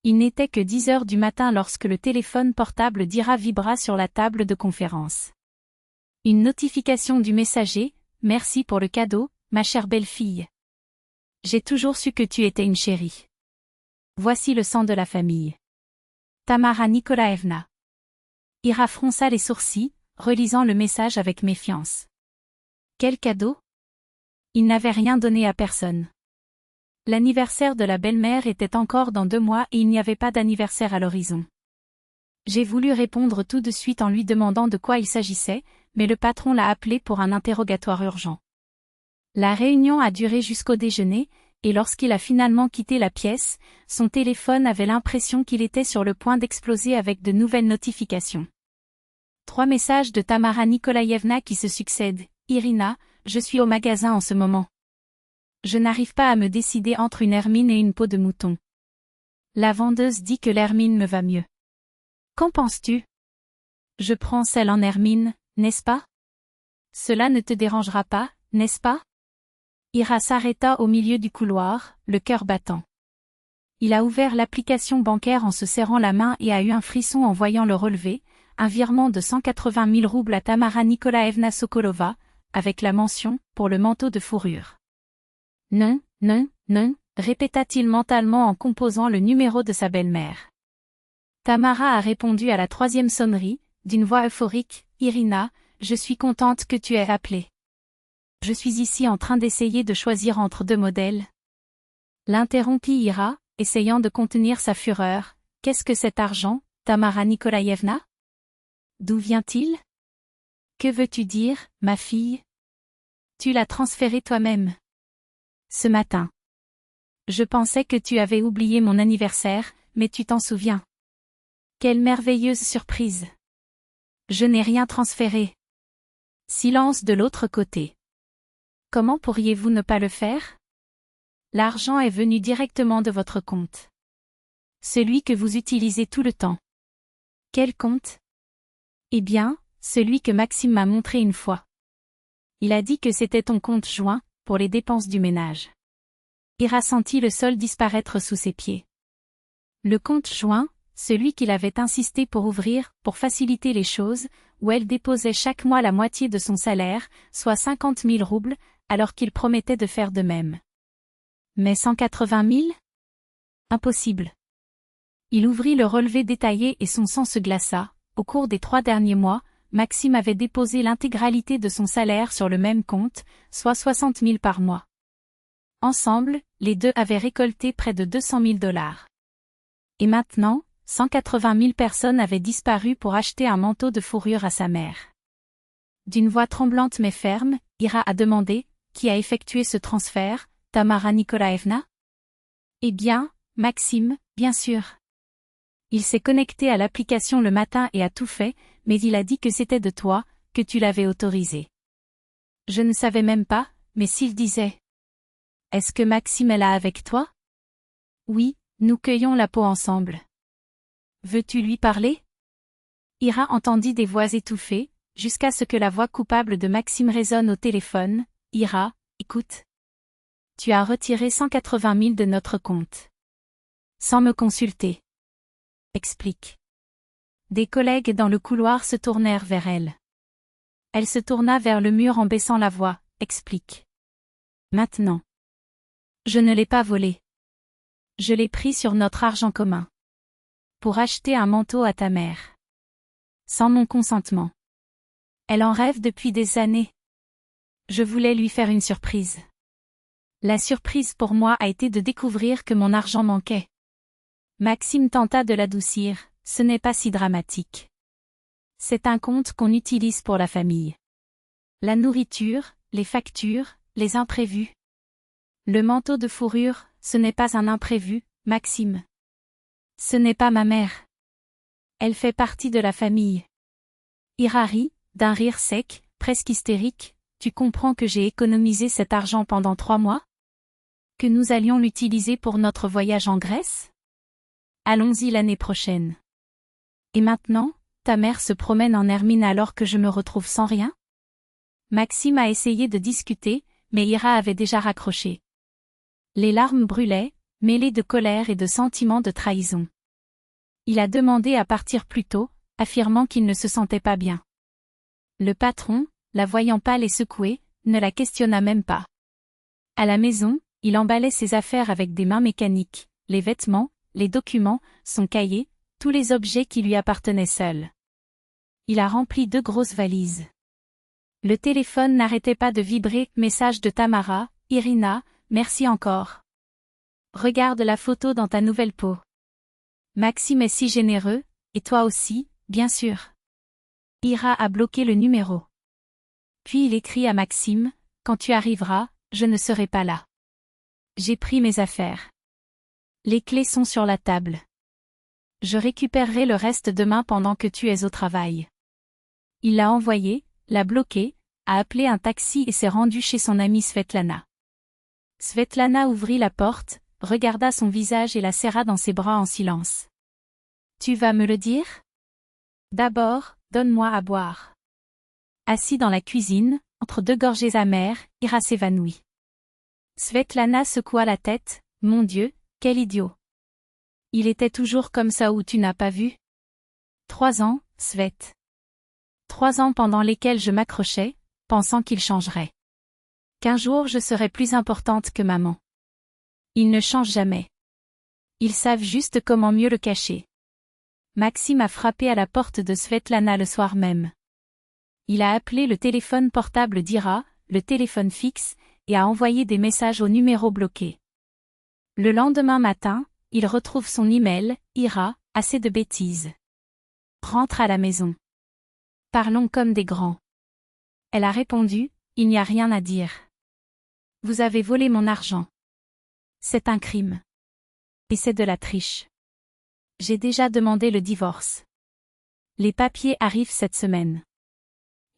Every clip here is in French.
Il n'était que 10 heures du matin lorsque le téléphone portable d'Ira vibra sur la table de conférence. Une notification du messager: « Merci pour le cadeau, ma chère belle-fille. J'ai toujours su que tu étais une chérie. Voici le sang de la famille. Tamara Nikolaevna. » Ira fronça les sourcils, relisant le message avec méfiance. Quel cadeau? Il n'avait rien donné à personne. L'anniversaire de la belle-mère était encore dans 2 mois et il n'y avait pas d'anniversaire à l'horizon. J'ai voulu répondre tout de suite en lui demandant de quoi il s'agissait, mais le patron l'a appelé pour un interrogatoire urgent. La réunion a duré jusqu'au déjeuner, et lorsqu'il a finalement quitté la pièce, son téléphone avait l'impression qu'il était sur le point d'exploser avec de nouvelles notifications. 3 messages de Tamara Nikolaevna qui se succèdent. Irina, je suis au magasin en ce moment. Je n'arrive pas à me décider entre une hermine et une peau de mouton. La vendeuse dit que l'hermine me va mieux. Qu'en penses-tu? Je prends celle en hermine, n'est-ce pas? Cela ne te dérangera pas, n'est-ce pas? Ira s'arrêta au milieu du couloir, le cœur battant. Il a ouvert l'application bancaire en se serrant la main et a eu un frisson en voyant le relevé, un virement de 180 000 roubles à Tamara Nikolaevna Sokolova, avec la mention « pour le manteau de fourrure ». Non, non, non, répéta-t-il mentalement en composant le numéro de sa belle-mère. Tamara a répondu à la 3e sonnerie, d'une voix euphorique: « Irina, je suis contente que tu aies appelé. Je suis ici en train d'essayer de choisir entre 2 modèles. » L'interrompit Ira, essayant de contenir sa fureur. « Qu'est-ce que cet argent, Tamara Nikolaevna? D'où vient-il? Que veux-tu dire, ma fille? Tu l'as transféré toi-même. Ce matin. Je pensais que tu avais oublié mon anniversaire, mais tu t'en souviens. Quelle merveilleuse surprise. Je n'ai rien transféré. » Silence de l'autre côté. Comment pourriez-vous ne pas le faire? L'argent est venu directement de votre compte. Celui que vous utilisez tout le temps. Quel compte? Eh bien, celui que Maxime m'a montré une fois. Il a dit que c'était ton compte joint, pour les dépenses du ménage. Ira sentit le sol disparaître sous ses pieds. Le compte joint, celui qu'il avait insisté pour ouvrir, pour faciliter les choses, où elle déposait chaque mois la moitié de son salaire, soit 50 000 roubles, alors qu'il promettait de faire de même. Mais 180 000? Impossible. Il ouvrit le relevé détaillé et son sang se glaça. Au cours des 3 derniers mois, Maxime avait déposé l'intégralité de son salaire sur le même compte, soit 60 000 par mois. Ensemble, les deux avaient récolté près de 200 000 $. Et maintenant, 180 000 personnes avaient disparu pour acheter un manteau de fourrure à sa mère. D'une voix tremblante mais ferme, Ira a demandé: « Qui a effectué ce transfert, Tamara Nikolaevna? » Eh bien, Maxime, bien sûr. Il s'est connecté à l'application le matin et a tout fait, mais il a dit que c'était de toi, que tu l'avais autorisé. Je ne savais même pas, mais s'il disait. Est-ce que Maxime est là avec toi? Oui, nous cueillons la peau ensemble. Veux-tu lui parler? Ira entendit des voix étouffées, jusqu'à ce que la voix coupable de Maxime résonne au téléphone. Ira, écoute. Tu as retiré 180 000 de notre compte. Sans me consulter. Explique. Des collègues dans le couloir se tournèrent vers elle. Elle se tourna vers le mur en baissant la voix. Explique. Maintenant. Je ne l'ai pas volé. Je l'ai pris sur notre argent commun. Pour acheter un manteau à ta mère. Sans mon consentement. Elle en rêve depuis des années. Je voulais lui faire une surprise. La surprise pour moi a été de découvrir que mon argent manquait. Maxime tenta de l'adoucir. Ce n'est pas si dramatique. C'est un compte qu'on utilise pour la famille. La nourriture, les factures, les imprévus. Le manteau de fourrure, ce n'est pas un imprévu, Maxime. Ce n'est pas ma mère. Elle fait partie de la famille. Ira rit, d'un rire sec, presque hystérique. Tu comprends que j'ai économisé cet argent pendant 3 mois? Que nous allions l'utiliser pour notre voyage en Grèce? Allons-y l'année prochaine. Et maintenant, ta mère se promène en hermine alors que je me retrouve sans rien? Maxime a essayé de discuter, mais Ira avait déjà raccroché. Les larmes brûlaient, mêlé de colère et de sentiments de trahison. Il a demandé à partir plus tôt, affirmant qu'il ne se sentait pas bien. Le patron, la voyant pâle et secouée, ne la questionna même pas. À la maison, il emballait ses affaires avec des mains mécaniques, les vêtements, les documents, son cahier, tous les objets qui lui appartenaient seuls. Il a rempli 2 grosses valises. Le téléphone n'arrêtait pas de vibrer, message de Tamara, Irina, merci encore. Regarde la photo dans ta nouvelle peau. Maxime est si généreux, et toi aussi, bien sûr. Ira a bloqué le numéro. Puis il écrit à Maxime, quand tu arriveras, je ne serai pas là. J'ai pris mes affaires. Les clés sont sur la table. Je récupérerai le reste demain pendant que tu es au travail. Il l'a envoyé, l'a bloqué, a appelé un taxi et s'est rendu chez son amie Svetlana. Svetlana ouvrit la porte, regarda son visage et la serra dans ses bras en silence. Tu vas me le dire? D'abord, donne-moi à boire. Assis dans la cuisine, entre 2 gorgées amères, Ira s'évanouit. Svetlana secoua la tête, mon Dieu, quel idiot. Il était toujours comme ça où tu n'as pas vu? 3 ans, Svet. 3 ans pendant lesquels je m'accrochais, pensant qu'il changerait. Qu'un jour je serais plus importante que maman. Ils ne changent jamais. Ils savent juste comment mieux le cacher. Maxime a frappé à la porte de Svetlana le soir même. Il a appelé le téléphone portable d'Ira, le téléphone fixe, et a envoyé des messages au numéro bloqué. Le lendemain matin, il retrouve son email, Ira, assez de bêtises. Rentre à la maison. Parlons comme des grands. Elle a répondu, il n'y a rien à dire. Vous avez volé mon argent. C'est un crime. Et c'est de la triche. J'ai déjà demandé le divorce. Les papiers arrivent cette semaine.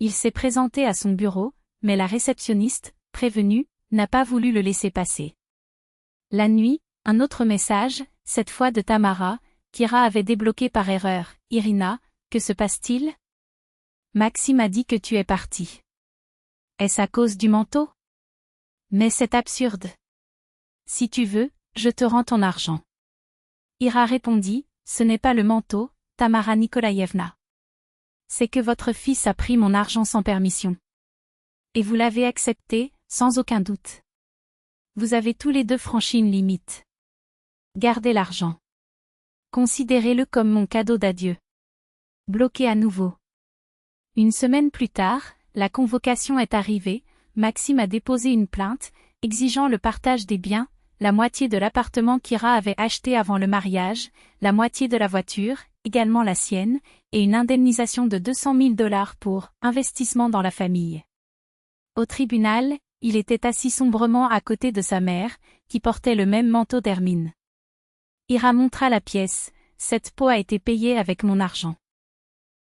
Il s'est présenté à son bureau, mais la réceptionniste, prévenue, n'a pas voulu le laisser passer. La nuit, un autre message, cette fois de Tamara, qu'Ira avait débloqué par erreur. Irina, que se passe-t-il? Maxime a dit que tu es partie. Est-ce à cause du manteau? Mais c'est absurde. Si tu veux, je te rends ton argent. Ira répondit, ce n'est pas le manteau, Tamara Nikolaïevna. C'est que votre fils a pris mon argent sans permission. Et vous l'avez accepté, sans aucun doute. Vous avez tous les 2 franchi une limite. Gardez l'argent. Considérez-le comme mon cadeau d'adieu. Bloqué à nouveau. Une semaine plus tard, la convocation est arrivée, Maxime a déposé une plainte, exigeant le partage des biens, la moitié de l'appartement qu'Ira avait acheté avant le mariage, la moitié de la voiture, également la sienne, et une indemnisation de 200 000 $ pour « investissement dans la famille ». Au tribunal, il était assis sombrement à côté de sa mère, qui portait le même manteau d'hermine. Ira montra la pièce, cette peau a été payée avec mon argent.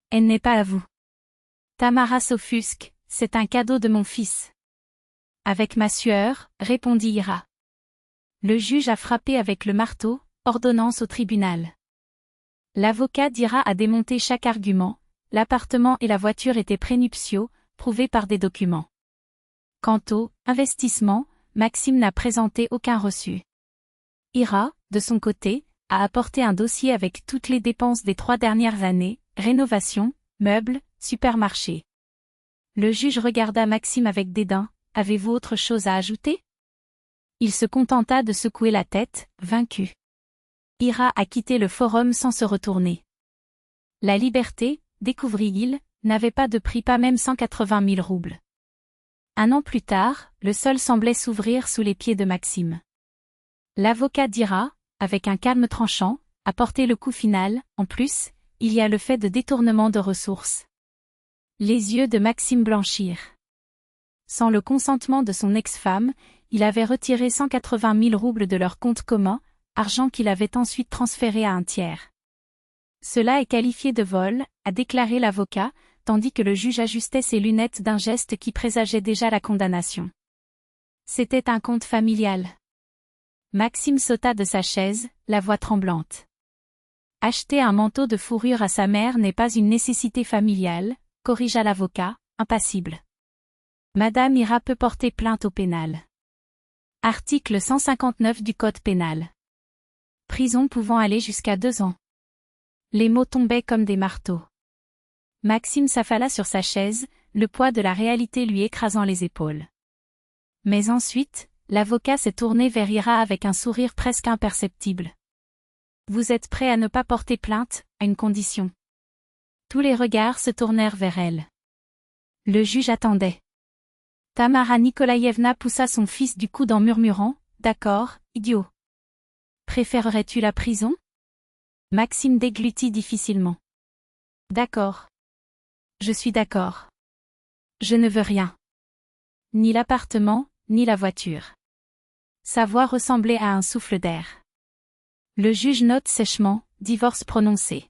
Elle n'est pas à vous. Tamara s'offusque, c'est un cadeau de mon fils. Avec ma sueur, répondit Ira. Le juge a frappé avec le marteau, ordonnance au tribunal. L'avocat d'Ira a démonté chaque argument, l'appartement et la voiture étaient prénuptiaux, prouvés par des documents. Quant au investissement, Maxime n'a présenté aucun reçu. Ira, de son côté, a apporté un dossier avec toutes les dépenses des 3 dernières années, rénovation, meubles, supermarché. Le juge regarda Maxime avec dédain, avez-vous autre chose à ajouter? Il se contenta de secouer la tête, vaincu. Ira a quitté le forum sans se retourner. La liberté, découvrit-il, n'avait pas de prix, pas même 180 000 roubles. 1 an plus tard, le sol semblait s'ouvrir sous les pieds de Maxime. L'avocat d'Ira, avec un calme tranchant, a porté le coup final, en plus, il y a le fait de détournement de ressources. Les yeux de Maxime blanchirent. Sans le consentement de son ex-femme, il avait retiré 180 000 roubles de leur compte commun, argent qu'il avait ensuite transféré à un tiers. Cela est qualifié de vol, a déclaré l'avocat, tandis que le juge ajustait ses lunettes d'un geste qui présageait déjà la condamnation. C'était un compte familial. Maxime sauta de sa chaise, la voix tremblante. Acheter un manteau de fourrure à sa mère n'est pas une nécessité familiale, corrigea l'avocat, impassible. Madame Ira peut porter plainte au pénal. Article 159 du Code pénal. Prison pouvant aller jusqu'à 2 ans. Les mots tombaient comme des marteaux. Maxime s'affala sur sa chaise, le poids de la réalité lui écrasant les épaules. Mais ensuite, l'avocat s'est tourné vers Ira avec un sourire presque imperceptible. Vous êtes prêt à ne pas porter plainte, à une condition. Tous les regards se tournèrent vers elle. Le juge attendait. Tamara Nikolaïevna poussa son fils du coude en murmurant « D'accord, idiot. Préférerais-tu la prison ?» Maxime déglutit difficilement. « D'accord. Je suis d'accord. Je ne veux rien. Ni l'appartement, ni la voiture. » Sa voix ressemblait à un souffle d'air. Le juge note sèchement « Divorce prononcé.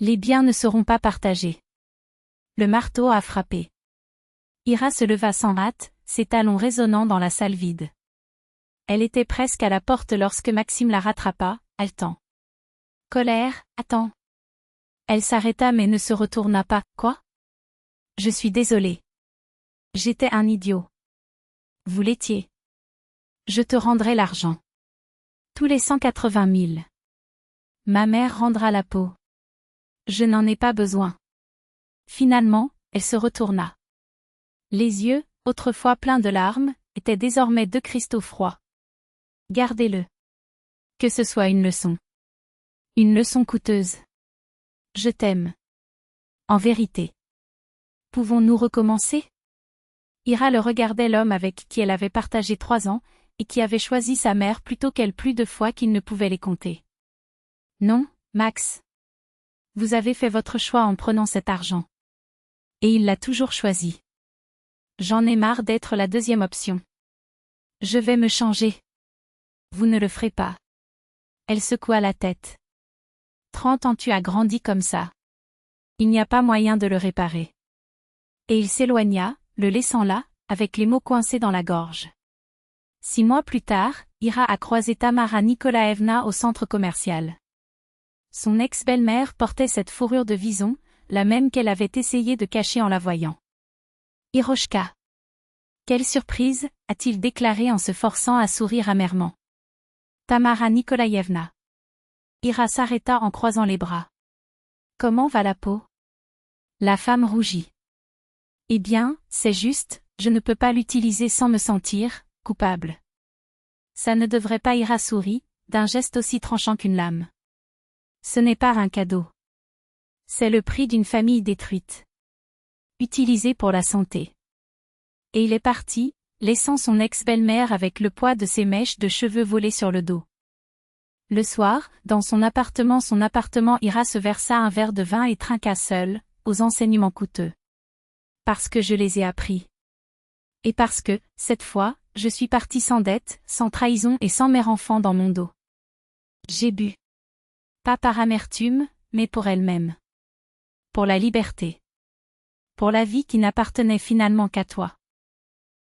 Les biens ne seront pas partagés. » Le marteau a frappé. Ira se leva sans hâte, ses talons résonnant dans la salle vide. Elle était presque à la porte lorsque Maxime la rattrapa, haletant. Colère, attends. Elle s'arrêta mais ne se retourna pas. Quoi? Je suis désolée. J'étais un idiot. Vous l'étiez. Je te rendrai l'argent. Tous les 180 000. Ma mère rendra la peau. Je n'en ai pas besoin. Finalement, elle se retourna. Les yeux, autrefois pleins de larmes, étaient désormais 2 cristaux froids. Gardez-le. Que ce soit une leçon. Une leçon coûteuse. Je t'aime. En vérité. Pouvons-nous recommencer? Ira le regardait l'homme avec qui elle avait partagé 3 ans, et qui avait choisi sa mère plutôt qu'elle plus de fois qu'il ne pouvait les compter. Non, Max. Vous avez fait votre choix en prenant cet argent. Et il l'a toujours choisi. J'en ai marre d'être la deuxième option. Je vais me changer. Vous ne le ferez pas. Elle secoua la tête. 30 ans tu as grandi comme ça. Il n'y a pas moyen de le réparer. Et il s'éloigna, le laissant là, avec les mots coincés dans la gorge. 6 mois plus tard, Ira a croisé Tamara Nikolaïevna au centre commercial. Son ex-belle-mère portait cette fourrure de vison, la même qu'elle avait essayé de cacher en la voyant. Hiroshka. Quelle surprise, a-t-il déclaré en se forçant à sourire amèrement. Tamara Nikolaïevna. Ira s'arrêta en croisant les bras. Comment va la peau? La femme rougit. Eh bien, c'est juste, je ne peux pas l'utiliser sans me sentir coupable. Ça ne devrait pas. Ira sourit, d'un geste aussi tranchant qu'une lame. Ce n'est pas un cadeau. C'est le prix d'une famille détruite. Utilisé pour la santé. Et il est parti, laissant son ex-belle-mère avec le poids de ses mèches de cheveux volées sur le dos. Le soir, dans son appartement, Ira se versa un verre de vin et trinqua seule, aux enseignements coûteux. Parce que je les ai appris. Et parce que, cette fois, je suis partie sans dette, sans trahison et sans mère-enfant dans mon dos. J'ai bu. Pas par amertume, mais pour elle-même. Pour la liberté. Pour la vie qui n'appartenait finalement qu'à toi.